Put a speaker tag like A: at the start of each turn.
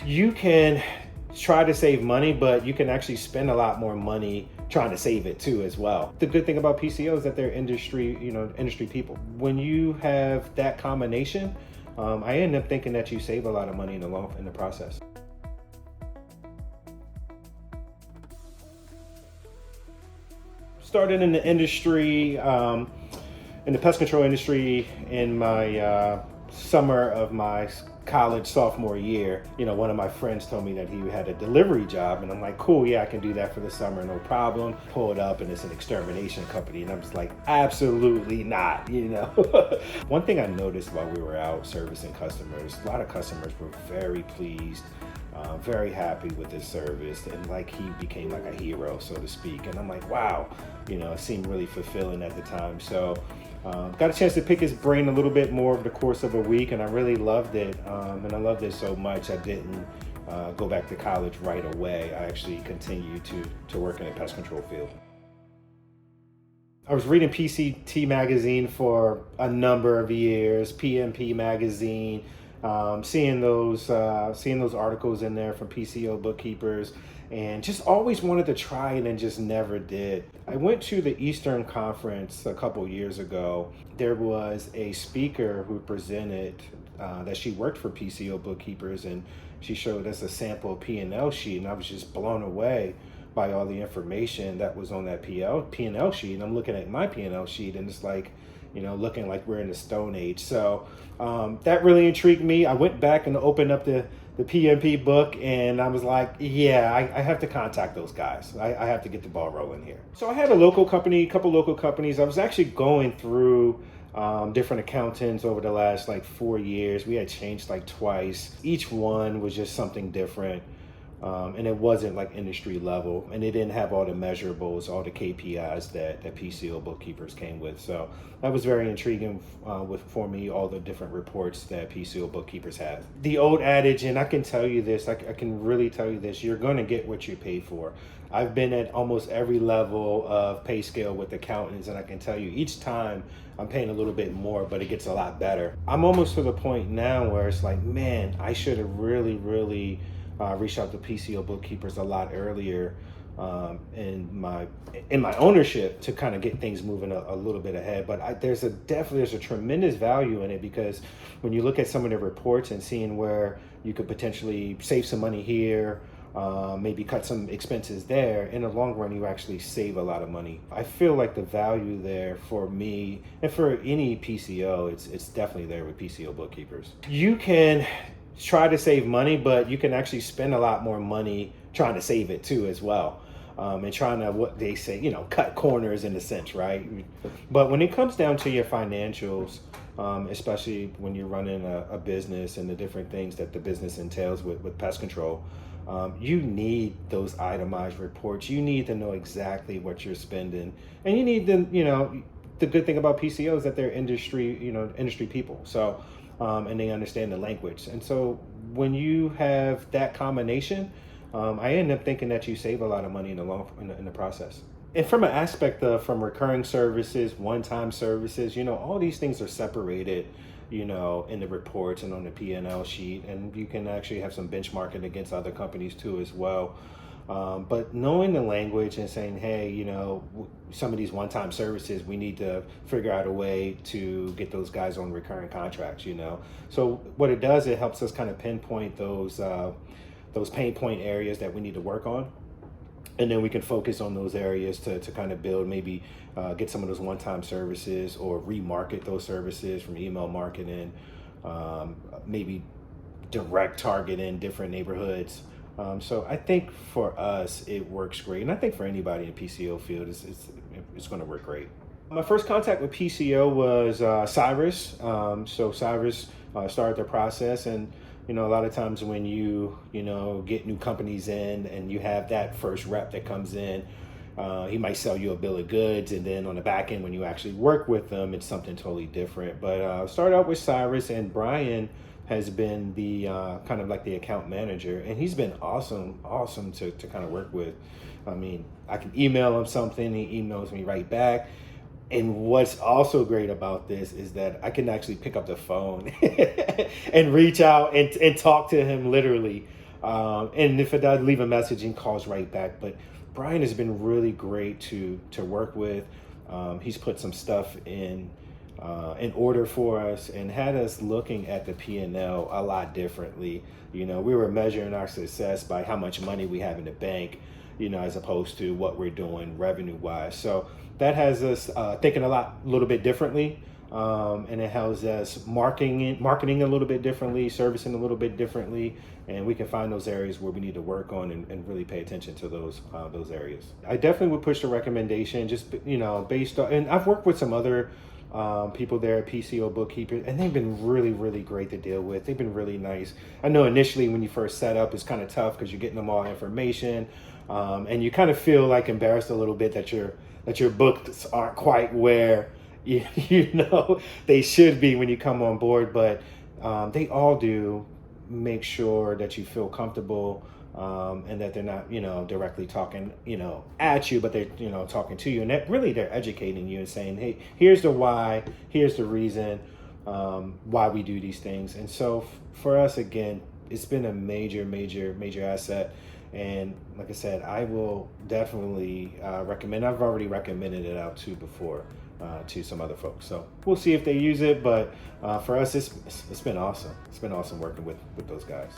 A: You can try to save money, but you can actually spend a lot more money trying to save it too as well. The good thing about PCO is that they're industry people. When you have that combination, I end up thinking that you save a lot of money in the process. Started in the industry, in the pest control industry in my summer of my college sophomore year. One of my friends told me that he had a delivery job, and I'm like, cool, yeah, I can do that for the summer, no problem. Pull it up, and it's an extermination company, and I'm just like, absolutely not. One thing I noticed while we were out servicing customers, a lot of customers were very pleased, very happy with his service, and like he became like a hero, so to speak. And I'm like, wow, it seemed really fulfilling at the time. So got a chance to pick his brain a little bit more over the course of a week, and I really loved it. And I loved it so much I didn't go back to college right away. I actually continued to work in the pest control field. I was reading PCT magazine for a number of years, PMP magazine, seeing those articles in there from PCO Bookkeepers, and just always wanted to try it and just never did. I went to the Eastern Conference a couple years ago. There was a speaker who presented that she worked for PCO Bookkeepers, and she showed us a sample P&L sheet, and I was just blown away by all the information that was on that P&L sheet. And I'm looking at my P&L sheet, and it's like, looking like we're in the Stone Age. So that really intrigued me. I went back and opened up the PMP book, and I was like, yeah, I have to contact those guys. I have to get the ball rolling here. So I had a couple local companies. I was actually going through different accountants over the last like 4 years. We had changed like twice. Each one was just something different. And it wasn't like industry level, and it didn't have all the measurables, all the KPIs that PCO Bookkeepers came with. So that was very intriguing for me, all the different reports that PCO Bookkeepers have. The old adage, and I can tell you this, I can really tell you this, you're going to get what you pay for. I've been at almost every level of pay scale with accountants, and I can tell you each time I'm paying a little bit more, but it gets a lot better. I'm almost to the point now where it's like, man, I should have really reached out to PCO Bookkeepers a lot earlier in my ownership to kind of get things moving a little bit ahead. But there's a tremendous value in it, because when you look at some of the reports and seeing where you could potentially save some money here, maybe cut some expenses there, in the long run you actually save a lot of money. I feel like the value there for me and for any PCO, it's definitely there with PCO Bookkeepers. You can try to save money, but you can actually spend a lot more money trying to save it too as well. And trying to, what they say, cut corners in a sense, right? But when it comes down to your financials, especially when you're running a business and the different things that the business entails with pest control, you need those itemized reports. You need to know exactly what you're spending, and you need the good thing about PCO is that they're industry people. So and they understand the language. And so when you have that combination, I end up thinking that you save a lot of money in the process. And from an aspect of from recurring services, one-time services, all these things are separated, in the reports and on the P&L sheet, and you can actually have some benchmarking against other companies too as well. But knowing the language and saying, hey, some of these one-time services, we need to figure out a way to get those guys on recurring contracts, So what it does, it helps us kind of pinpoint those pain point areas that we need to work on. And then we can focus on those areas to kind of build, maybe get some of those one-time services or remarket those services from email marketing, maybe direct target in different neighborhoods. So I think for us, it works great. And I think for anybody in the PCO field, it's going to work great. My first contact with PCO was Cyrus. So Cyrus started the process, and a lot of times when you get new companies in and you have that first rep that comes in, he might sell you a bill of goods, and then on the back end when you actually work with them, it's something totally different. But started out with Cyrus, and Brian has been the kind of like the account manager, and he's been awesome to kind of work with. I mean, I can email him something, he emails me right back. And what's also great about this is that I can actually pick up the phone and reach out and talk to him literally. And if it does, leave a message and calls right back. But Brian has been really great to work with. He's put some stuff in order for us and had us looking at the P&L a lot differently. We were measuring our success by how much money we have in the bank, as opposed to what we're doing revenue wise. So that has us thinking a little bit differently. And it has us marketing a little bit differently, servicing a little bit differently, and we can find those areas where we need to work on and really pay attention to those areas. I definitely would push the recommendation, just based on, and I've worked with some other people there at PCO Bookkeepers, and they've been really, really great to deal with. They've been really nice. I know initially when you first set up, it's kind of tough because you're getting them all information, and you kind of feel like embarrassed a little bit that your books aren't quite where they should be when you come on board. But they all do make sure that you feel comfortable, and that they're not directly talking at you, but they're talking to you, and that really they're educating you and saying, hey, here's the why, here's the reason why we do these things. And so for us, again, it's been a major asset. And like I said, I will definitely recommend. I've already recommended it out to before to some other folks. So we'll see if they use it. But for us, it's been awesome. It's been awesome working with those guys.